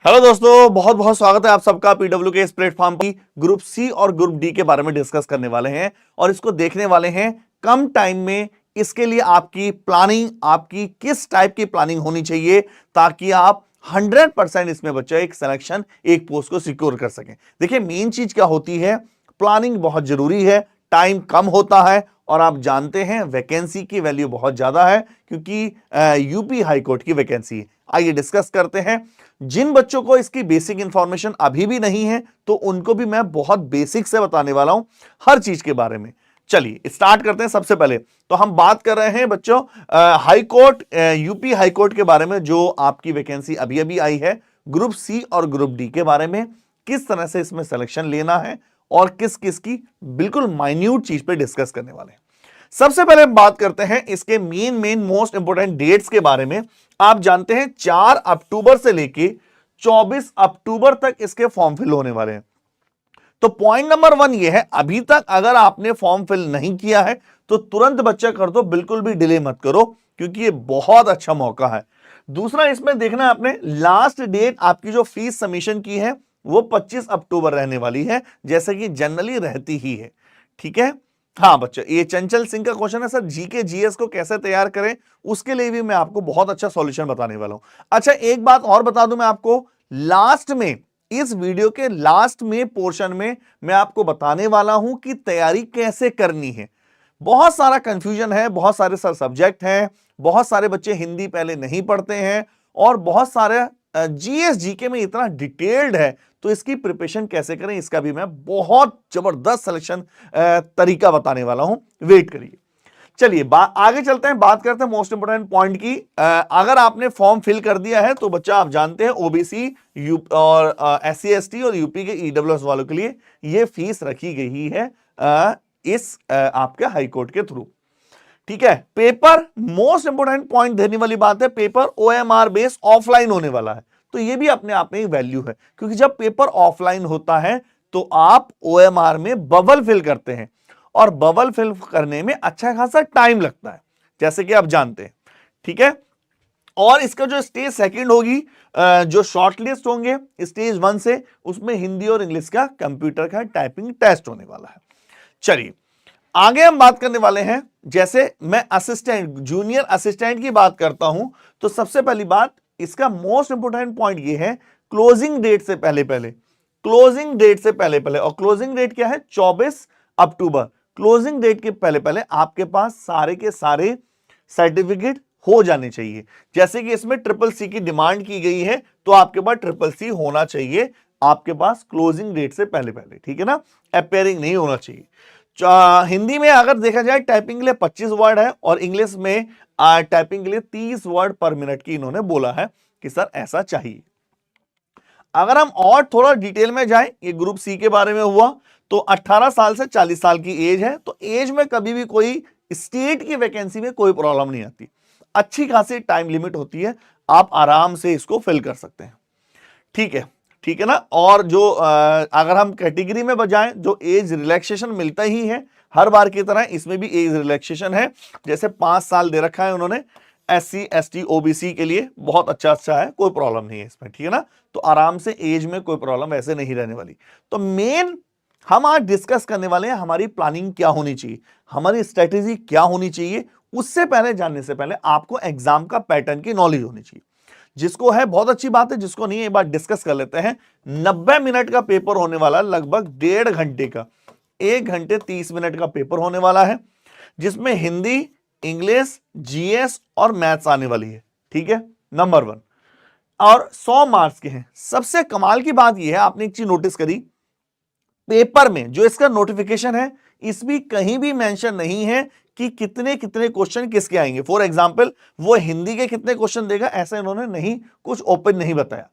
Hello दोस्तों, बहुत बहुत स्वागत है आप सबका पीडब्ल्यू के इस प्लेटफॉर्म की। ग्रुप सी और ग्रुप डी के बारे में डिस्कस करने वाले हैं और इसको देखने वाले हैं कम टाइम में। इसके लिए आपकी प्लानिंग, आपकी किस टाइप की प्लानिंग होनी चाहिए ताकि आप 100% इसमें बच्चा एक सिलेक्शन, एक पोस्ट को सिक्योर कर सकें। देखिए, मेन चीज क्या होती है, प्लानिंग बहुत जरूरी है। टाइम कम होता है और आप जानते हैं वैकेंसी की वैल्यू बहुत ज्यादा है क्योंकि यूपी हाई कोर्ट की वैकेंसी है। आइए डिस्कस करते हैं। जिन बच्चों को इसकी बेसिक इंफॉर्मेशन अभी भी नहीं है तो उनको भी मैं बहुत बेसिक से बताने वाला हूं हर चीज के बारे में। चलिए स्टार्ट करते हैं। सबसे पहले तो हम बात कर रहे हैं बच्चों high court, UP high court के बारे में, जो आपकी वैकेंसी अभी अभी आई है ग्रुप सी और ग्रुप डी के बारे में। किस तरह से इसमें सिलेक्शन लेना है और किस किस की बिल्कुल माइन्यूट चीज पे डिस्कस करने वाले हैं। सबसे पहले हम बात करते हैं इसके मेन मोस्ट इंपोर्टेंट डेट्स के बारे में। आप जानते हैं 4 अक्टूबर से लेके 24 अक्टूबर तक इसके फॉर्म फिल होने वाले हैं। तो पॉइंट नंबर 1 ये है, अभी तक अगर आपने फॉर्म फिल नहीं किया है तो तुरंत बच्चा कर दो, बिल्कुल भी डिले मत करो क्योंकि ये बहुत अच्छा मौका है। दूसरा, इसमें देखना है आपने लास्ट डेट आपकी जो फीस सबमिशन की है वो 25 अक्टूबर रहने वाली है, जैसे कि जनरली रहती ही है। ठीक है। हाँ बच्चों, ये चंचल सिंह का क्वेश्चन है सर, जीके जीएस को कैसे तैयार करें, उसके लिए भी मैं आपको बहुत अच्छा सॉल्यूशन बताने वाला हूं। अच्छा, एक बात और बता दूं मैं आपको, लास्ट में, इस वीडियो के लास्ट में पोर्शन में मैं आपको बताने वाला हूं कि तैयारी कैसे करनी है। बहुत सारा कंफ्यूजन है, बहुत सारे सर सब्जेक्ट हैं, बहुत सारे बच्चे हिंदी पहले नहीं पढ़ते हैं और बहुत सारे जीएस जीके में इतना डिटेल्ड है, तो इसकी प्रिपरेशन कैसे करें इसका भी मैं बहुत जबरदस्त सिलेक्शन तरीका बताने वाला हूं। वेट करिए। चलिए आगे चलते हैं, बात करते हैं मोस्ट इंपोर्टेंट पॉइंट की। अगर आपने फॉर्म फिल कर दिया है तो बच्चा आप जानते हैं ओबीसी और एससी एसटी और यूपी के ईडब्ल्यूएस वालों के लिए ये फीस रखी गई है इस आपके हाई कोर्ट के थ्रू। ठीक है। पेपर, मोस्ट इंपोर्टेंट पॉइंट देने वाली बात है, पेपर ओएमआर बेस ऑफलाइन होने वाला है। तो ये भी अपने आप में एक वैल्यू है क्योंकि जब पेपर ऑफलाइन होता है तो आप ओएमआर में बबल फिल करते हैं और बबल फिल करने में अच्छा खासा टाइम लगता है, जैसे कि आप जानते हैं। ठीक है। और इसका जो स्टेज सेकंड होगी, जो शॉर्टलिस्ट होंगे स्टेज 1 से, उसमें हिंदी और इंग्लिश का कंप्यूटर का टाइपिंग टेस्ट होने वाला है। चलिए आगे हम बात करने वाले हैं। जैसे मैं असिस्टेंट, जूनियर असिस्टेंट की बात करता हूं तो सबसे पहली बात, इसका मोस्ट इंपोर्टेंट पॉइंट ये है, क्लोजिंग डेट से पहले पहले, क्लोजिंग डेट से पहले पहले, और क्लोजिंग डेट क्या है 24 अक्टूबर। क्लोजिंग डेट के पहले पहले आपके पास सारे के सारे सर्टिफिकेट हो जाने चाहिए। जैसे कि इसमें ट्रिपल सी की डिमांड की गई है तो आपके पास ट्रिपल सी होना चाहिए आपके पास क्लोजिंग डेट से पहले पहले। ठीक है ना, अपेयरिंग नहीं होना चाहिए। हिंदी में अगर देखा जाए टाइपिंग के लिए 25 वर्ड है और इंग्लिश में टाइपिंग के लिए 30 वर्ड पर मिनट की इन्होंने बोला है कि सर ऐसा चाहिए। अगर हम और थोड़ा डिटेल में जाएं, ये ग्रुप सी के बारे में हुआ, तो 18 साल से 40 साल की एज है, तो एज में कभी भी कोई स्टेट की वैकेंसी में कोई प्रॉब्लम नहीं आती। अच्छी खासी टाइम लिमिट होती है, आप आराम से इसको फिल कर सकते हैं। ठीक है, ठीक है ना। और जो अगर हम कैटेगरी में बजाएं, जो एज रिलैक्सेशन मिलता ही है हर बार की तरह, इसमें भी एज रिलैक्सेशन है। जैसे 5 साल दे रखा है उन्होंने एससी एसटी ओबीसी के लिए, बहुत अच्छा है, कोई प्रॉब्लम नहीं है इसमें। ठीक है ना, तो आराम से एज में कोई प्रॉब्लम ऐसे नहीं रहने वाली। तो मेन हम आज डिस्कस करने वाले हैं हमारी प्लानिंग क्या होनी चाहिए, हमारी स्ट्रेटेजी क्या होनी चाहिए। उससे पहले, जानने से पहले आपको एग्जाम का पैटर्न की नॉलेज होनी चाहिए। जिसको है बहुत अच्छी बात है, जिसको नहीं एक बार डिस्कस कर लेते हैं। 90 मिनट का पेपर होने वाला, लगभग 1.5 घंटे का, 1 घंटे 30 मिनट का पेपर होने वाला है, जिसमें हिंदी, इंग्लिश, जीएस और मैथ्स आने वाली है। ठीक है, नंबर 1, और 100 मार्क्स के हैं। सबसे कमाल की बात यह है, आपने एक चीज नोटिस करी, पेपर में जो इसका नोटिफिकेशन है इसमें कहीं भी मेंशन नहीं है कि कितने कितने क्वेश्चन किसके आएंगे। फॉर एग्जांपल वो हिंदी के कितने क्वेश्चन देगा, ऐसा इन्होंने नहीं, कुछ ओपन नहीं बताया।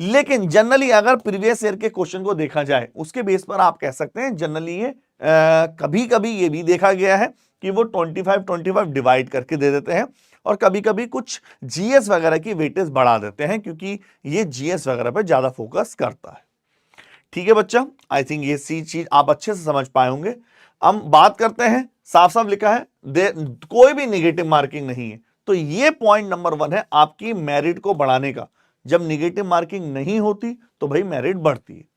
लेकिन जनरली अगर प्रीवियस ईयर के क्वेश्चन को देखा जाए उसके बेस पर आप कह सकते हैं जनरली ये कभी कभी ये भी देखा गया है कि वो 25 डिवाइड करके दे देते हैं और कभी कभी कुछ जीएस वगैरह की वेटेज बढ़ा देते हैं क्योंकि ये जीएस वगैरह पर ज्यादा फोकस करता है। ठीक है बच्चा, आई थिंक ये चीज आप अच्छे से समझ पाए होंगे। हम बात करते हैं, साफ साफ लिखा है कोई भी नेगेटिव मार्किंग नहीं है। तो ये पॉइंट नंबर 1 है आपकी मेरिट को बढ़ाने का। जब निगेटिव मार्किंग नहीं होती तो भाई मेरिट बढ़ती है।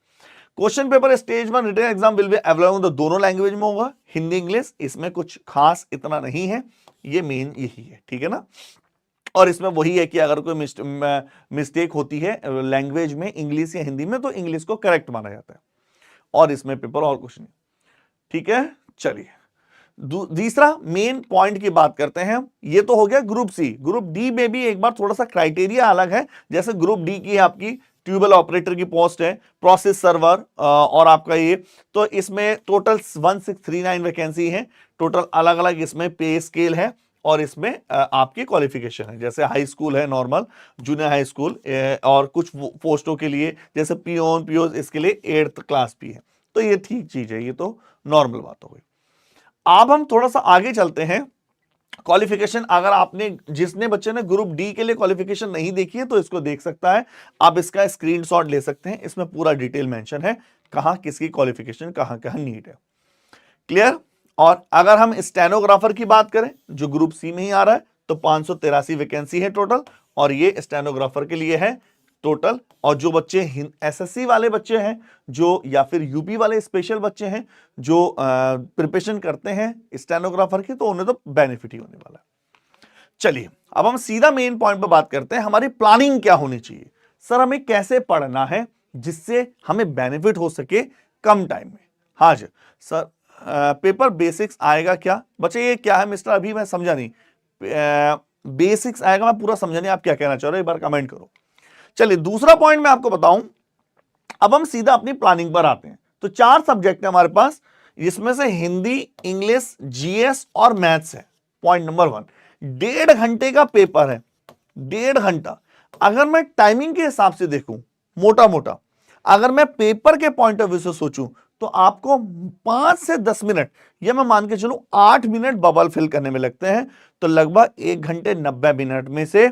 Question paper stage 1 written exam will be available दोनों लैंग्वेज में होगा, हिंदी इंग्लिश। इसमें कुछ खास इतना नहीं है, ये मेन यही है, ठीक है ना। और इसमें वही है कि अगर कोई मिस्टेक होती है लैंग्वेज में, इंग्लिश या हिंदी में, तो इंग्लिश को करेक्ट माना जाता है, और इसमें पेपर और कुछ नहीं, ठीक है। चलिए तीसरा मेन पॉइंट की बात करते हैं। ये तो हो गया ग्रुप सी। ग्रुप डी में भी एक बार थोड़ा सा क्राइटेरिया अलग है। जैसे ग्रुप डी की आपकी ट्यूबवेल ऑपरेटर की पोस्ट है, प्रोसेस सर्वर और आपका ये, तो इसमें टोटल 1639 वैकेंसी है टोटल। अलग अलग इसमें पे स्केल है और इसमें आपकी क्वालिफिकेशन है, जैसे हाई स्कूल है नॉर्मल, जूनियर हाई स्कूल, और कुछ पोस्टों के लिए जैसे पियोन पियोज, इसके लिए 8th क्लास भी है। तो ये ठीक चीज है, ये तो नॉर्मल बात हो गई। अब हम थोड़ा सा आगे चलते हैं। क्वालिफिकेशन, अगर आपने, जिसने बच्चे ने ग्रुप डी के लिए क्वालिफिकेशन नहीं देखी है तो इसको देख सकता है, आप इसका स्क्रीनशॉट ले सकते हैं। इसमें पूरा डिटेल मेंशन है, कहां किसकी क्वालिफिकेशन कहां कहां नीड है, क्लियर। और अगर हम स्टेनोग्राफर की बात करें जो ग्रुप सी में ही आ रहा है, तो 583 वैकेंसी है टोटल, और ये स्टेनोग्राफर के लिए है टोटल। और जो बच्चे एसएससी वाले बच्चे हैं, जो या फिर यूपी वाले स्पेशल बच्चे हैं जो प्रिपरेशन करते हैं स्टेनोग्राफर की, तो उन्हें तो बेनिफिट ही होने वाला है। चलिए अब हम सीधा मेन पॉइंट पर बात करते हैं, हमारी प्लानिंग क्या होनी चाहिए। सर हमें कैसे पढ़ना है जिससे हमें बेनिफिट हो सके कम टाइम में। हाँ जी सर, पेपर बेसिक्स आएगा क्या बच्चे, ये क्या है मिस्टर, अभी मैं समझा नहीं। बेसिक्स आएगा, मैं पूरा समझा नहीं आप क्या कहना चाह रहे हो, एक बार कमेंट करो। चलिए दूसरा पॉइंट मैं आपको बताऊं, अब हम सीधा अपनी प्लानिंग पर आते हैं। तो 4 सब्जेक्ट है हमारे पास, इसमें से हिंदी, इंग्लिश, जीएस और मैथ्स है। पॉइंट नंबर 1, 1.5 घंटे का पेपर है, 1.5 घंटा। अगर मैं टाइमिंग के हिसाब से देखूं, मोटा मोटा अगर मैं पेपर के पॉइंट ऑफ व्यू से सोचूं, तो आपको 5 से 10 मिनट, या मैं मान के चलूं 8 मिनट बबल फिल करने में लगते हैं। तो लगभग 1 घंटे 90 मिनट में से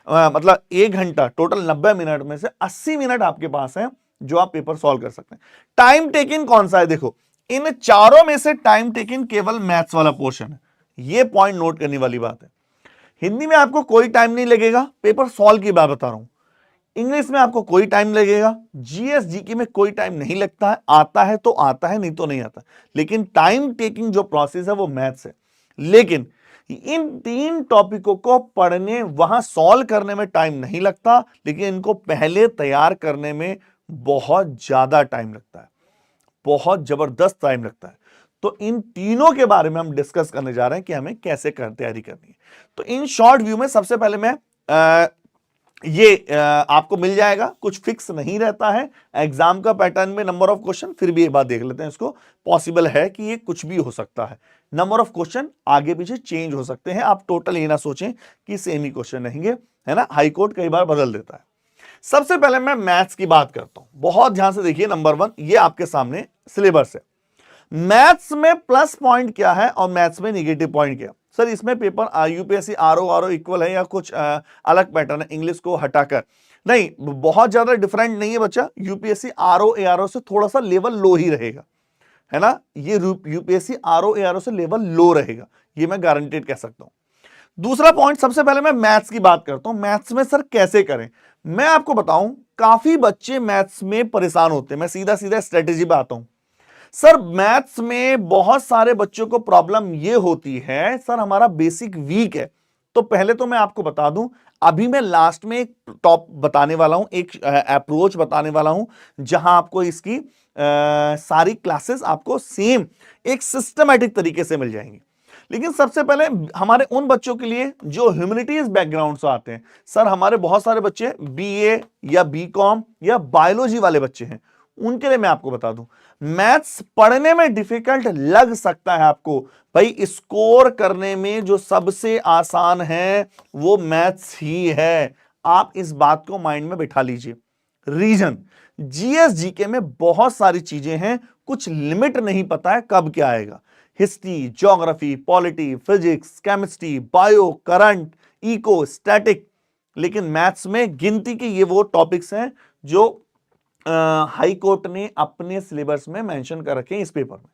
मतलब 1 घंटा टोटल 90 मिनट में से 80 मिनट आपके पास है जो आप पेपर सॉल्व कर सकते हैं। टाइम टेकिंग कौन सा है, देखो इन चारों में से टाइम टेकिंग केवल मैथ्स वाला पोर्शन है, ये पॉइंट नोट करने वाली बात है। हिंदी में आपको कोई टाइम नहीं लगेगा, पेपर सॉल्व की बात बता रहा हूं। इंग्लिश में आपको कोई टाइम लगेगा, जीएस जीके में कोई टाइम नहीं लगता है, आता है तो आता है, नहीं तो नहीं आता। लेकिन टाइम टेकिंग जो प्रोसेस है वो मैथ्स है। लेकिन इन 3 टॉपिकों को पढ़ने, वहां सॉल्व करने में टाइम नहीं लगता, लेकिन इनको पहले तैयार करने में बहुत ज्यादा टाइम लगता है, बहुत जबरदस्त टाइम लगता है। तो इन तीनों के बारे में हम डिस्कस करने जा रहे हैं कि हमें कैसे तैयारी करनी है। तो इन शॉर्ट व्यू में सबसे पहले मैं आपको मिल जाएगा, कुछ फिक्स नहीं रहता है एग्जाम का पैटर्न में नंबर ऑफ क्वेश्चन। फिर भी एक बात देख लेते हैं इसको, पॉसिबल है कि ये कुछ भी हो सकता है, नंबर ऑफ क्वेश्चन आगे पीछे चेंज हो सकते हैं। आप टोटल ये ना सोचें कि सेम ही क्वेश्चन रहेंगे, है ना, हाई कोर्ट कई बार बदल देता है। सबसे पहले मैं मैथ्स की बात करता हूं, बहुत ध्यान से देखिए। नंबर 1 ये आपके सामने सिलेबस है। मैथ्स में प्लस पॉइंट क्या है और मैथ्स में नेगेटिव पॉइंट क्या है। सर इसमें पेपर यूपीएससी आरओ इक्वल है या कुछ अलग पैटर्न है, इंग्लिश को हटाकर? नहीं, बहुत ज्यादा डिफरेंट नहीं है बच्चा। यूपीएससी आरओ एआरओ से थोड़ा सा लेवल लो ही रहेगा, है ना। ये यूपीएससी आरओ एआरओ से लेवल लो रहेगा, ये मैं गारंटेड कह सकता हूं। दूसरा पॉइंट, सबसे पहले मैं मैथ्स की बात करता हूं। मैथ्स में सर कैसे करें, मैं आपको बताऊं, काफी बच्चे मैथ्स में परेशान होते हैं। मैं सीधा सीधा स्ट्रेटेजी पे आता हूं। सर मैथ्स में बहुत सारे बच्चों को प्रॉब्लम ये होती है, सर हमारा बेसिक वीक है। तो पहले तो मैं आपको बता दूं, अभी मैं लास्ट में एक टॉप बताने वाला हूं, एक अप्रोच बताने वाला हूं, जहां आपको इसकी सारी क्लासेस आपको सेम एक सिस्टमैटिक तरीके से मिल जाएंगी। लेकिन सबसे पहले हमारे उन बच्चों के लिए जो ह्यूमैनिटीज बैकग्राउंड से आते हैं, सर हमारे बहुत सारे बच्चे बीए या बीकॉम या बायोलॉजी वाले बच्चे हैं, उनके लिए मैं आपको बता दूं, मैथ्स पढ़ने में डिफिकल्ट लग सकता है आपको, भाई स्कोर करने में जो सबसे आसान है वो मैथ्स ही है। आप इस बात को माइंड में बिठा लीजिए। रीजन, जीएस जीके में बहुत सारी चीजें हैं, कुछ लिमिट नहीं पता है कब क्या आएगा। History, geography, polity, physics, chemistry, bio, current, eco, static. लेकिन मैथ्स में गिनती के ये वो टॉपिक्स हैं जो हाई कोर्ट ने अपने सिलेबस में मेंशन कर रखे हैं इस पेपर में,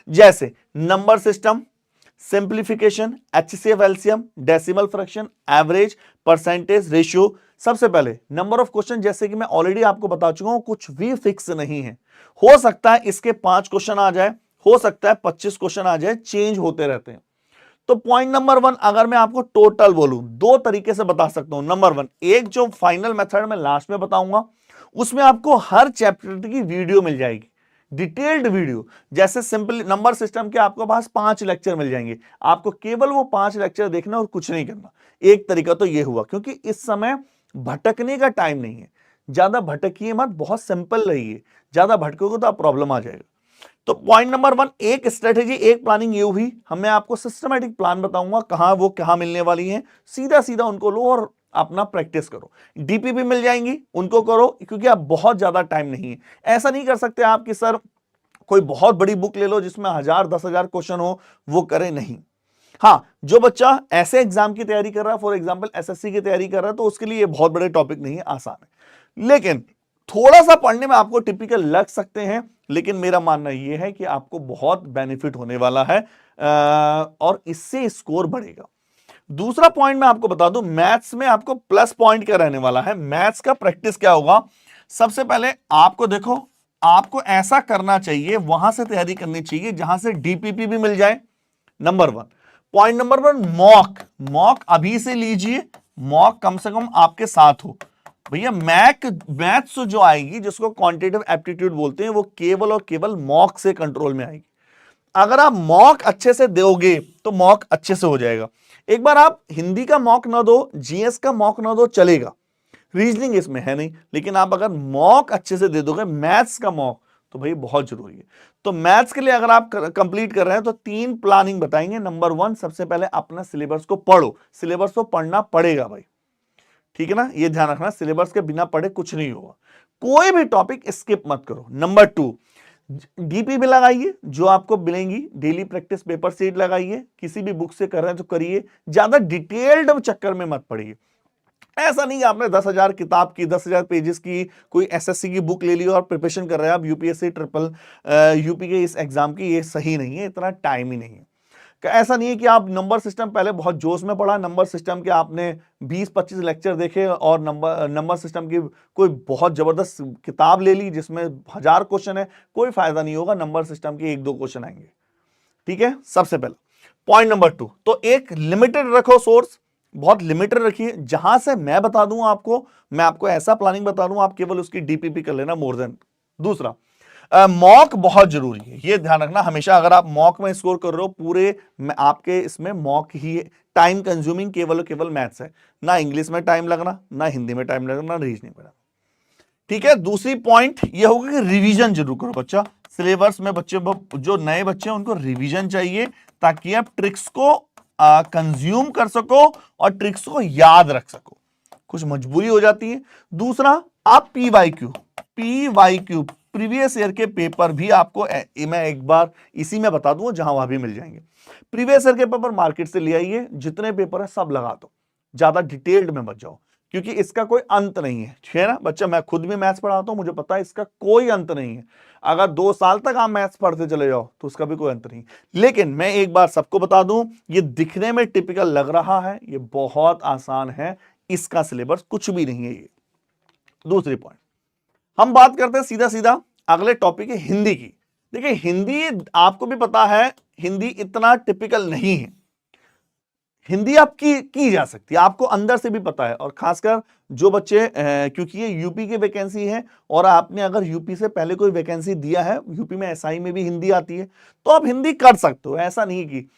जैसे number system, simplification, HCF LCM, decimal fraction, average, percentage, ratio, सबसे पहले नंबर ऑफ क्वेश्चन, जैसे कि मैं ऑलरेडी आपको बता चुका हूं, कुछ भी फिक्स नहीं है। हो सकता है इसके 5 क्वेश्चन आ जाए, हो सकता है 25 क्वेश्चन आ जाए, चेंज होते रहते हैं। तो पॉइंट नंबर 1, अगर मैं आपको टोटल बोलूं, दो तरीके से बता सकता हूं। नंबर 1, एक जो फाइनल मेथड मैं लास्ट में बताऊंगा, उसमें आपको हर चैप्टर की वीडियो मिल जाएगी, डिटेल्ड वीडियो। जैसे सिंपल नंबर सिस्टम के आपके पास 5 लेक्चर मिल जाएंगे, आपको केवल वो 5 लेक्चर देखना और कुछ नहीं करना। एक तरीका तो ये हुआ, क्योंकि इस समय भटकने का टाइम नहीं है, ज्यादा भटकिए मत, बहुत सिंपल रहिए, ज्यादा भटकोगे तो आप प्रॉब्लम आ जाएगा। तो पॉइंट नंबर 1, एक स्ट्रेटेजी, एक प्लानिंग ये हुई। मैं आपको सिस्टमेटिक प्लान बताऊंगा, कहां वो कहां मिलने वाली है, सीधा सीधा उनको लो और अपना प्रैक्टिस करो। डीपीपी मिल जाएंगी, उनको करो, क्योंकि आप बहुत ज्यादा टाइम नहीं है। ऐसा नहीं कर सकते आप कि सर कोई बहुत बड़ी बुक ले लो जिसमें 1000-10,000 क्वेश्चन हो, वो करे नहीं। हाँ, जो बच्चा ऐसे एग्जाम की तैयारी कर रहा है, फॉर एग्जाम्पल एसएससी की तैयारी कर रहा है, तो उसके लिए ये बहुत बड़े टॉपिक नहीं है, आसान है। लेकिन थोड़ा सा पढ़ने में आपको टिपिकल लग सकते हैं, लेकिन मेरा मानना यह है कि आपको बहुत बेनिफिट होने वाला है और इससे स्कोर बढ़ेगा। दूसरा पॉइंट मैं आपको बता दूं, मैथ्स में आपको प्लस पॉइंट क्या रहने वाला है। मैथ्स का प्रैक्टिस क्या होगा, सबसे पहले आपको देखो, आपको ऐसा करना चाहिए, वहां से तैयारी करनी चाहिए जहां से डीपीपी भी मिल जाए। नंबर 1, पॉइंट नंबर 1, मॉक अभी से लीजिए, मॉक कम से कम आपके साथ हो। भैया मैथ्स जो आएगी, जिसको क्वांटिटेटिव एप्टीट्यूड बोलते हैं, वो केवल और केवल मॉक से कंट्रोल में आएगी। अगर आप मॉक अच्छे से दोगे तो मॉक अच्छे से हो जाएगा। एक बार आप हिंदी का मॉक ना दो, जीएस का मॉक ना दो, चलेगा, रीजनिंग इसमें है नहीं, लेकिन आप अगर मॉक अच्छे से दे दोगे, मैथ्स का मॉक, तो भाई बहुत जरूरी है। तो मैथ्स के लिए अगर आप कंप्लीट कर रहे हैं तो 3 प्लानिंग बताएंगे। नंबर 1, सबसे पहले अपना सिलेबस को पढ़ो, सिलेबस को पढ़ना पड़ेगा भाई, ठीक है ना, ये ध्यान रखना, सिलेबस के बिना पढ़े कुछ नहीं होगा, कोई भी टॉपिक स्किप मत करो। नंबर 2, डीपीपी लगाइए, जो आपको मिलेंगी डेली प्रैक्टिस पेपर सीट लगाइए, किसी भी बुक से कर रहे हैं तो करिए, ज्यादा डिटेल्ड चक्कर में मत पड़िए। ऐसा नहीं आपने 10,000 किताब की, 10,000 पेजेस की कोई एसएससी की बुक ले ली और प्रिपरेशन कर रहे हैं आप यूपीएससी ट्रिपल यूपी के इस एग्जाम की, ये सही नहीं है, इतना टाइम ही नहीं है। ऐसा नहीं है कि आप नंबर सिस्टम पहले बहुत जोश में पढ़ा, नंबर सिस्टम के आपने 20-25 लेक्चर देखे और नंबर सिस्टम की कोई बहुत जबरदस्त किताब ले ली जिसमें 1000 क्वेश्चन है, कोई फायदा नहीं होगा, नंबर सिस्टम के 1-2 क्वेश्चन आएंगे, ठीक है। सबसे पहला पॉइंट नंबर 2, तो एक लिमिटेड रखो सोर्स, बहुत लिमिटेड रखिए, जहां से मैं बता दूं आपको, मैं आपको ऐसा प्लानिंग बता दूं, आप केवल उसकी डीपीपी कर लेना मोर देन। दूसरा, मॉक बहुत जरूरी है, ये ध्यान रखना हमेशा, अगर आप मॉक में स्कोर कर रहे हो पूरे में, आपके इसमें मॉक ही टाइम कंज्यूमिंग केवल मैथ्स है, ना इंग्लिश में टाइम लगना, ना हिंदी में टाइम लगना, ना रीजनिंग में, ठीक है। दूसरी पॉइंट ये होगा कि रिवीजन जरूर करो बच्चा, सिलेबस में बच्चे जो नए बच्चे हैं उनको रिवीजन चाहिए, ताकि आप ट्रिक्स को कंज्यूम कर सको और ट्रिक्स को याद रख सको, कुछ मजबूरी हो जाती है। दूसरा, आप पीवाईक्यू प्रीवियस ईयर के पेपर भी आपको मैं एक बार इसी में बता दूंगा, जहां वहां भी मिल जाएंगे। प्रीवियस ईयर के पेपर मार्केट से ले आइए, जितने पेपर है सब लगा दो, ज्यादा डिटेल्ड में मत जाओ, क्योंकि इसका कोई अंत नहीं है, ठीक है ना बच्चा। मैं खुद भी मैथ्स पढ़ाता हूं, मुझे पता है इसका कोई अंत नहीं है। अगर 2 साल तक आप मैथ्स पढ़ते चले जाओ तो उसका भी कोई अंत नहीं। लेकिन मैं एक बार सबको बता दूं, ये दिखने में टिपिकल लग रहा है, ये बहुत आसान है, इसका सिलेबस कुछ भी नहीं है ये। दूसरी पॉइंट, हम बात करते हैं सीधा सीधा अगले टॉपिक है हिंदी की। देखिए, हिंदी आपको भी पता है, हिंदी इतना टिपिकल नहीं है, हिंदी आपकी की जा सकती है, आपको अंदर से भी पता है। और खासकर जो बच्चे क्योंकि ये यूपी की वैकेंसी है, और आपने अगर यूपी से पहले कोई वैकेंसी दिया है, यूपी में एसआई में भी हिंदी आती है, तो आप हिंदी कर सकते हो, ऐसा नहीं कि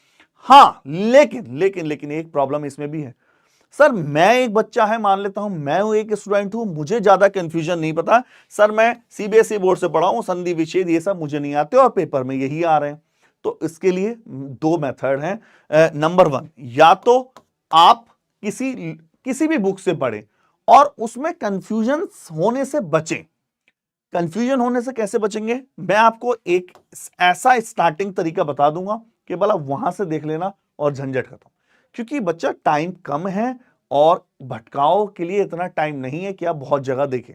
हाँ। लेकिन एक प्रॉब्लम इसमें भी है, सर मैं एक बच्चा है, मान लेता हूं मैं एक स्टूडेंट हूं, मुझे ज्यादा कंफ्यूजन नहीं पता, सर मैं सीबीएसई बोर्ड से पढ़ा हूं, संधि विच्छेद ये सब मुझे नहीं आते और पेपर में यही आ रहे हैं। तो इसके लिए 2 मेथड हैं। नंबर 1, या तो आप किसी भी बुक से पढ़ें और उसमें कंफ्यूजन होने से बचें। कंफ्यूजन होने से कैसे बचेंगे, मैं आपको एक ऐसा स्टार्टिंग तरीका बता दूंगा कि भला वहां से देख लेना और झंझट खत्म, क्योंकि बच्चा टाइम कम है और भटकाव के लिए इतना टाइम नहीं है कि आप बहुत जगह देखें।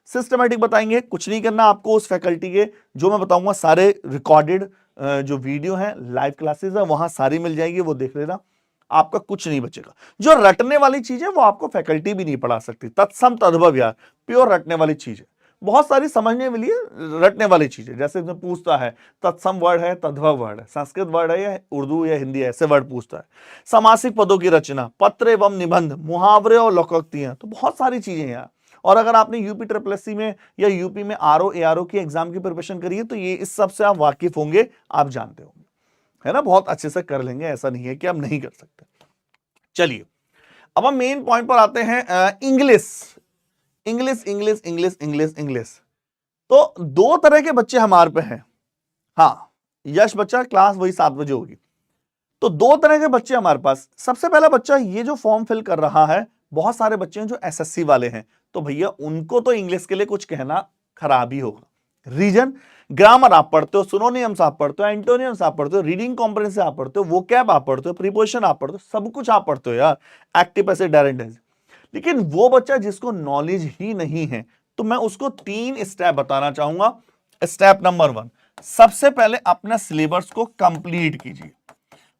सिस्टमैटिक बताएंगे, कुछ नहीं करना आपको, उस फैकल्टी के जो मैं बताऊंगा सारे रिकॉर्डेड जो वीडियो हैं, लाइव क्लासेस है, वहां सारी मिल जाएगी, वो देख लेना। आपका कुछ नहीं बचेगा। जो रटने वाली चीज है वो आपको फैकल्टी भी नहीं पढ़ा सकती। तत्सम तद्भव यार, प्योर रटने वाली चीज है। बहुत सारी समझने के लिए रटने वाली चीजें, जैसे इसमें पूछता है तत्सम वर्ड है, तद्भव वर्ड है, संस्कृत वर्ड है या उर्दू या हिंदी है, ऐसे वर्ड पूछता है। समासिक पदों की रचना, पत्र एवं निबंध, मुहावरे और लोकोक्तियां, तो बहुत सारी चीजें यार। और अगर आपने यूपी ट्रिपल एससी में या यूपी में आरओ एआरओ की एग्जाम की प्रिपरेशन करी है तो ये इस सब से आप वाकिफ होंगे, आप जानते होंगे, है ना, बहुत अच्छे से कर लेंगे, ऐसा नहीं है कि आप नहीं कर सकते। चलिए अब हम मेन पॉइंट पर आते हैं, English English English English English English. तो दो तरह के बच्चे हमारे पे हैं। हाँ, यश बच्चा क्लास वही 7 बजे होगी। तो दो तरह के बच्चे हमारे पास। सबसे पहला बच्चा ये जो फॉर्म फिल कर रहा है, बहुत सारे बच्चे हैं जो एसएससी वाले हैं, तो भैया उनको तो इंग्लिश के लिए कुछ कहना खराब ही होगा। रीजन, ग्रामर आप पढ़ते हो, सिनोनिम्स आप पढ़ते हो, एंटोनिम्स आप पढ़ते हो, रीडिंग कॉम्प्रिहेंशन आप पढ़ते हो, वोकैब आप पढ़ते हो, प्रीपोजिशन आप पढ़ते हो, सब कुछ आप पढ़ते हो यार, एक्टिव पैसिव डायरेक्ट टेंस। लेकिन वो बच्चा जिसको नॉलेज ही नहीं है, तो मैं उसको 3 स्टेप बताना चाहूंगा। स्टेप नंबर 1, सबसे पहले अपना सिलेबस को कंप्लीट कीजिए।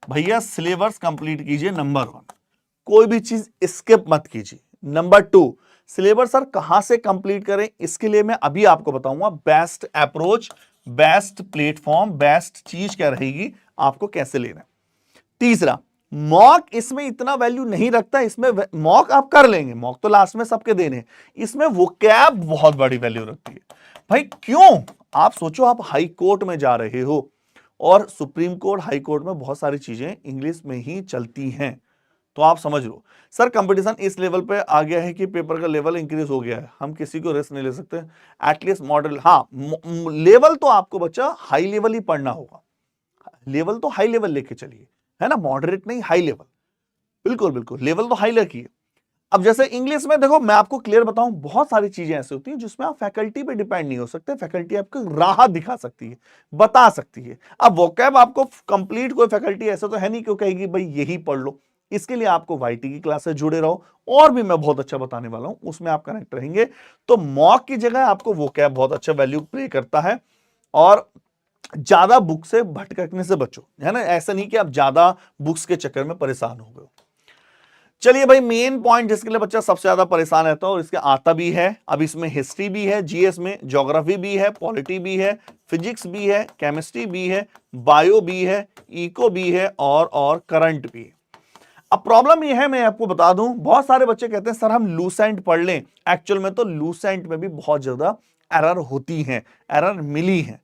भैया सिलेबस कंप्लीट कीजिए, नंबर 1, कोई भी चीज स्किप मत कीजिए। नंबर 2, सिलेबस सर कहां से कंप्लीट करें, इसके लिए मैं अभी आपको बताऊंगा best approach, best platform, best चीज क्या रहेगी, आपको कैसे लेना है। तीसरा, मॉक इसमें इतना वैल्यू नहीं रखता, इसमें मॉक आप कर लेंगे, मॉक तो लास्ट में सबके देने हैं, इसमें वोकैब बहुत बड़ी वैल्यू रखती है। भाई क्यों, आप सोचो आप हाई कोर्ट में जा रहे हो और सुप्रीम कोर्ट, हाई कोर्ट में बहुत सारी चीजें इंग्लिश में ही चलती हैं, तो आप समझ लो सर कंपटीशन इस लेवल पे आ गया है कि पेपर का लेवल इंक्रीज हो गया है, हम किसी को रिस्क नहीं ले सकते। एटलीस्ट मॉडल, हाँ लेवल तो आपको बच्चा हाई लेवल ही पढ़ना होगा, लेवल तो हाई लेवल लेके चलिए, है ना, मॉडरेट नहीं हाई लेवल, बिल्कुल बिल्कुल लेवल तो हाई रखिए। अब जैसे इंग्लिश में देखो, मैं आपको क्लियर बताऊं, बहुत सारी चीजें ऐसी होती हैं जिसमें आप फैकल्टी पे डिपेंड नहीं हो सकते, फैकल्टी आपको राह दिखा सकती है, बता सकती है। अब वोकैब आपको कंप्लीट कोई फैकल्टी ऐसा तो है नहीं क्यों कहेगी भाई यही पढ़ लो, इसके लिए आपको वाईटी की क्लास से जुड़े रहो, और भी मैं बहुत अच्छा बताने वाला हूं, उसमें आप कनेक्ट रहेंगे। तो मॉक की जगह आपको वोकैब बहुत अच्छा वैल्यू प्ले करता है, और ज्यादा बुक से भटकने से बचो, है ना, ऐसा नहीं कि आप ज्यादा बुक्स के चक्कर में परेशान हो गए। चलिए भाई, मेन पॉइंट जिसके लिए बच्चा सबसे ज्यादा परेशान रहता है और इसके आता भी है, अब इसमें हिस्ट्री भी है, जीएस में ज्योग्राफी भी है, पॉलिटी भी है, फिजिक्स भी है, केमिस्ट्री भी है, बायो भी है, इको भी है, और करंट भी है। अब प्रॉब्लम ये है, मैं आपको बता दूं, बहुत सारे बच्चे कहते हैं सर हम लूसेंट पढ़ लें, एक्चुअल में तो लूसेंट में भी बहुत ज्यादा एरर होती है, एरर मिली है,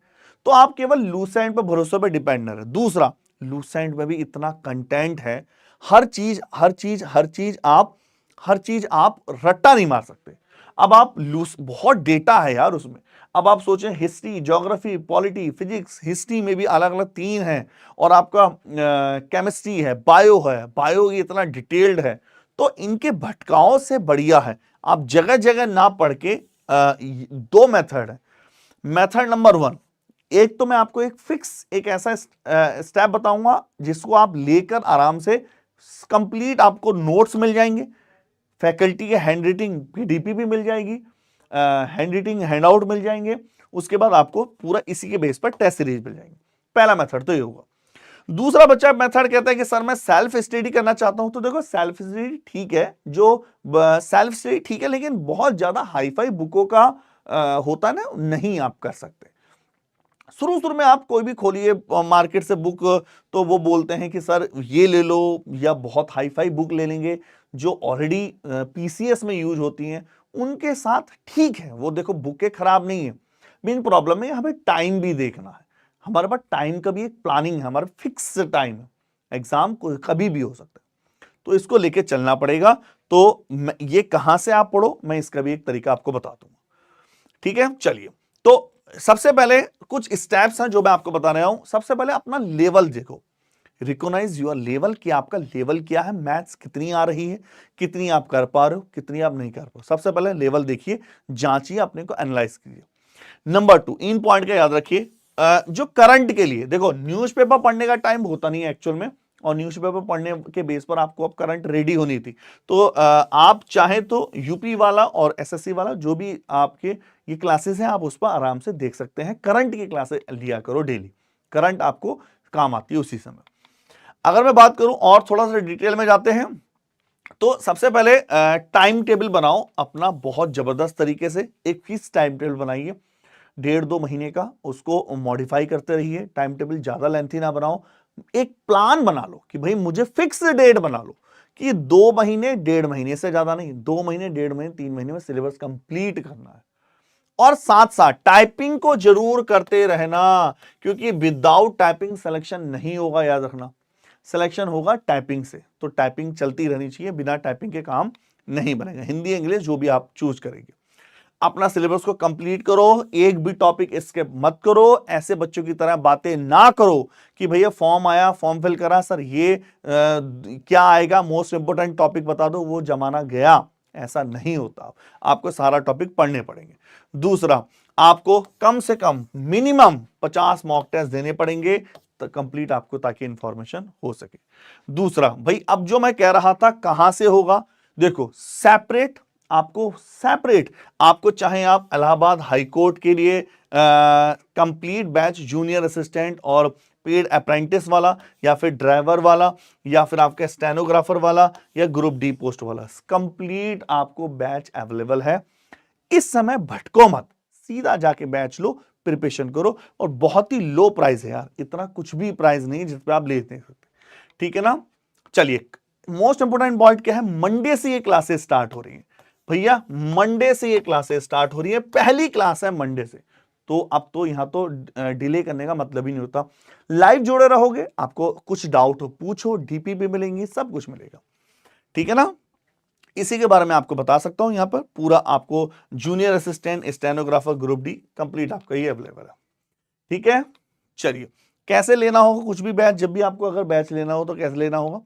तो आप केवल लूसेंट पर भरोसे पर डिपेंड न रहे। दूसरा, लूसेंट में भी इतना कंटेंट है, हर चीज आप रट्टा नहीं मार सकते। अब आप लूस, बहुत डेटा है यार उसमें। अब आप सोचें history, geography, polity, physics, history में भी अलग अलग 3 हैं, और आपका केमिस्ट्री है, बायो ये इतना डिटेल्ड है, तो इनके भटकाओं से बढ़िया है आप जगह जगह ना पढ़ के 2 मेथड है। मेथड नंबर 1, एक तो मैं आपको एक फिक्स एक ऐसा स्टेप बताऊंगा जिसको आप लेकर आराम से कंप्लीट, आपको नोट्स मिल जाएंगे, फैकल्टी के हैंड राइटिंग पीडीपी भी मिल जाएगी, हैंड राइटिंग हैंडआउट मिल जाएंगे, उसके बाद आपको पूरा इसी के बेस पर टेस्ट सीरीज मिल जाएंगे। पहला मेथड तो ये होगा। दूसरा बच्चा मेथड कहता है कि सर मैं सेल्फ स्टडी करना चाहता हूं, तो देखो सेल्फ स्टडी ठीक है, जो सेल्फ स्टडी ठीक है, लेकिन बहुत ज्यादा हाईफाई बुकों का होता है ना, नहीं आप कर सकते। शुरू में आप कोई भी खोलिए मार्केट से बुक, तो वो बोलते हैं कि सर ये ले लो, या बहुत हाई फाई बुक ले लेंगे जो ऑलरेडी पीसीएस में यूज होती हैं, उनके साथ ठीक है, वो देखो बुकें खराब नहीं है। मेन प्रॉब्लम है हमें टाइम भी देखना है, हमारे पास टाइम का भी एक प्लानिंग है, हमारा फिक्स टाइम है, एग्जाम कभी भी हो सकता है, तो इसको लेके चलना पड़ेगा। तो ये कहां से आप पढ़ो, मैं इसका भी एक तरीका आपको बता दूंगा, ठीक है। चलिए, तो सबसे पहले कुछ स्टेप्स हैं जो मैं आपको बता रहा हूं। सबसे पहले अपना लेवल देखो, रिकॉग्नाइज योर लेवल, कि आपका लेवल क्या है, मैथ्स कितनी आ रही है, कितनी आप कर पा रहे हो, कितनी आप नहीं कर पा रहे हो। सबसे पहले लेवल देखिए, जांचिए, अपने को एनालाइज कीजिए। नंबर 2, इन पॉइंट का याद रखिए, जो करंट के लिए देखो, न्यूज़पेपर पढ़ने का टाइम होता नहीं है एक्चुअल में, और न्यूज़पेपर पढ़ने के बेस पर आपको अब करंट रेडी होनी थी, तो आप चाहे तो यूपी वाला और एसएससी वाला जो भी आपके ये क्लासेस हैं, आप उस पर आराम से देख सकते हैं। करंट की क्लासेस लिया करो डेली, करंट आपको काम आती है उसी समय। अगर मैं बात करूं और थोड़ा सा डिटेल में जाते हैं, तो सबसे पहले टाइम टेबल बनाओ अपना बहुत जबरदस्त तरीके से। एक फिक्स टाइम टेबल बनाइए 1.5-2 महीने का, उसको मॉडिफाई करते रहिए। टाइम टेबल ज्यादा लेंथी ना बनाओ, एक प्लान बना लो कि भाई मुझे फिक्स डेट बना लो कि 2 महीने 1.5 महीने से ज्यादा नहीं, 2 महीने 1.5 महीने 3 महीने में सिलेबस कंप्लीट करना है। और साथ साथ टाइपिंग को जरूर करते रहना, क्योंकि विदाउट टाइपिंग सिलेक्शन नहीं होगा, याद रखना। सिलेक्शन होगा टाइपिंग से, तो टाइपिंग चलती रहनी चाहिए, बिना टाइपिंग के काम नहीं बनेगा। हिंदी इंग्लिश जो भी आप चूज करेंगे, अपना सिलेबस को कंप्लीट करो, एक भी टॉपिक स्किप मत करो। ऐसे बच्चों की तरह बातें ना करो कि भैया फॉर्म आया, फॉर्म फिल करा, सर ये क्या आएगा, मोस्ट इंपोर्टेंट टॉपिक बता दो, वो जमाना गया। ऐसा नहीं होता, आपको सारा टॉपिक पढ़ने पड़ेंगे। दूसरा, आपको कम से कम मिनिमम 50 मॉक टेस्ट देने पड़ेंगे तो कंप्लीट आपको, ताकि इंफॉर्मेशन हो सके। दूसरा भाई, अब जो मैं कह रहा था कहां से होगा, देखो सेपरेट, आपको चाहे आप इलाहाबाद हाई कोर्ट के लिए कंप्लीट बैच जूनियर असिस्टेंट और पेड अप्रेंटिस वाला, या फिर ड्राइवर वाला, या फिर आपका स्टेनोग्राफर वाला, या ग्रुप डी पोस्ट वाला, कंप्लीट आपको बैच अवेलेबल है। इस समय भटको मत, सीधा जाके बैच लो, प्रिपरेशन करो। और बहुत ही लो प्राइस है यार, इतना कुछ भी प्राइस नहीं जिस पे आप ले सकते, ठीक है ना। चलिए, मोस्ट इंपोर्टेंट पॉइंट क्या है, मंडे से ये क्लासेस स्टार्ट हो रही है भैया, मंडे से ये क्लासेस स्टार्ट हो रही है, पहली क्लास है मंडे से। तो अब तो यहां तो डिले करने का मतलब ही नहीं होता। लाइव जुड़े रहोगे, आपको कुछ डाउट हो पूछो, डीपी भी मिलेंगी, सब कुछ मिलेगा, ठीक है ना। इसी के बारे में आपको बता सकता हूं, यहां पर पूरा आपको junior assistant, stenographer, group D complete आपका ही अवेलेबल है, ठीक है। चलिए, कैसे लेना होगा कुछ भी बैच, जब भी आपको अगर बैच लेना हो तो कैसे लेना होगा,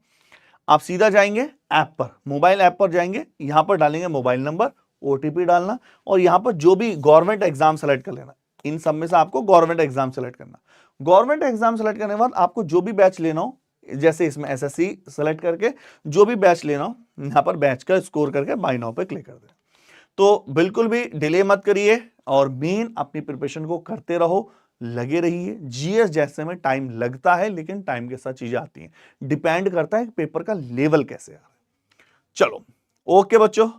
आप सीधा जाएंगे ऐप पर, मोबाइल ऐप पर जाएंगे, यहां पर डालेंगे मोबाइल नंबर, ओटीपी डालना, और यहां पर जो भी गवर्नमेंट एग्जाम सेलेक्ट कर लेना। इन सब में से आपको गवर्नमेंट एग्जाम सेलेक्ट करना। गवर्नमेंट एग्जाम सेलेक्ट करने के बाद आपको जो भी बैच लेना हो, जैसे इसमें एसएससी सेलेक्ट करके जो भी बैच लेना हो, यहां पर बैच का स्कोर करके बाय नाउ पे क्लिक कर दें। तो बिल्कुल भी डिले मत करिए, और मेन अपनी प्रिपरेशन को करते रहो, लगे रहिए। जीएस जैसे में टाइम लगता है, लेकिन टाइम के साथ चीजें आती हैं, डिपेंड करता है कि पेपर का लेवल कैसे आ रहा है। चलो, ओके बच्चों,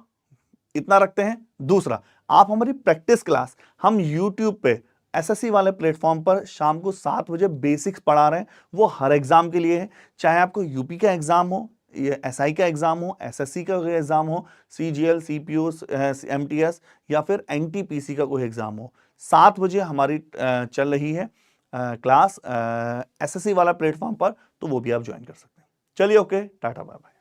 इतना रखते हैं। दूसरा, आप हमारी प्रैक्टिस क्लास हम यूट्यूब पे एसएससी वाले प्लेटफॉर्म पर शाम को 7 बजे बेसिक्स पढ़ा रहे हैं, वो हर एग्जाम के लिए है। चाहे आपको यूपी का एग्जाम हो, ये एसआई का एग्जाम हो, एसएससी का कोई एग्जाम हो, सीजीएल, सीपीओ, एमटीएस, या फिर एनटीपीसी का कोई एग्जाम हो, 7 बजे हमारी चल रही है क्लास एसएससी वाला प्लेटफॉर्म पर, तो वो भी आप ज्वाइन कर सकते हैं। चलिए, ओके, टाटा बाय बाय।